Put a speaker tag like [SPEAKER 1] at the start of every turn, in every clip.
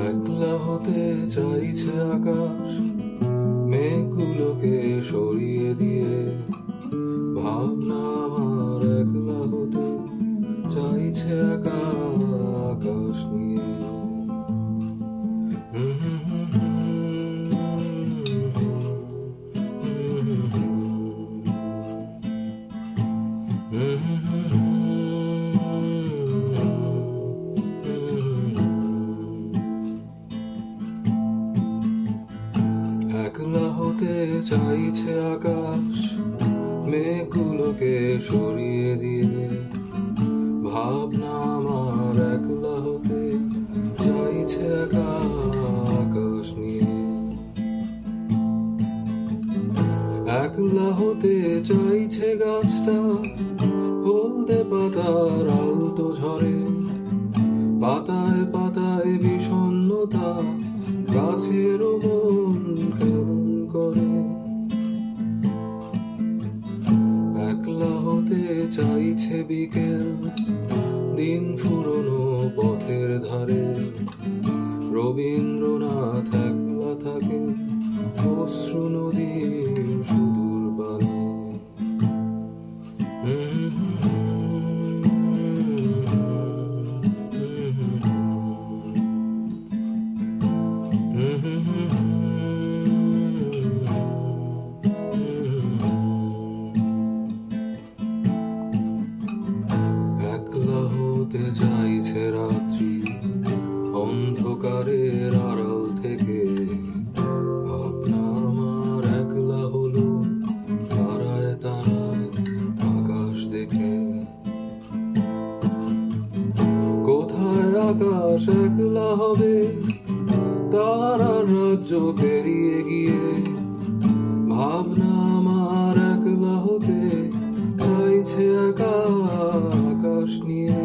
[SPEAKER 1] একলা হতে চাইছে আকাশ, মেঘগুলোকে সরিয়ে দিয়ে। ভাবনা আমার একলা হতে চাইছে আকাশ নিয়ে। একলা হতে চাইছে আকাশ, মেঘগুলোকে সরিয়ে দিয়ে। ভাবনা আমার একলা হতে চাইছে আকাশ নিয়ে। একলা হতে চাইছে গাছটা, হলদে পাতার আলতো ঝরে। পাতায় পাতায় বিষণ্ণতা, গাছের মন কেমন করে। একলা হতে চাইছে বিকেল, দিন ফুরোনো পথের ধারে। রবীন্দ্রনাথ একলা থাকে অশ্রু নদীর সুদূর পারে। একলা হতে চাইছে রাত্রি, অন্ধকারের আড়াল থেকে। ভাবনা আমার একলা হলো তারায় তারায় আকাশ দেখে। কোথায় আকাশ একলা হবে তারার রাজ্য পেরিয়ে গিয়ে। ভাবনা আমার একলা হতে চাইছে আকাশ নিয়ে।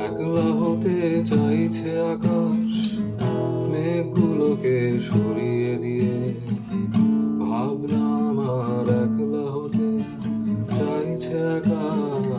[SPEAKER 1] একলা হতে চাইছে আকাশ, মেঘগুলোকে সরিয়ে দিয়ে। ভাবনা আমার একলা হতে চাইছে আকাশ।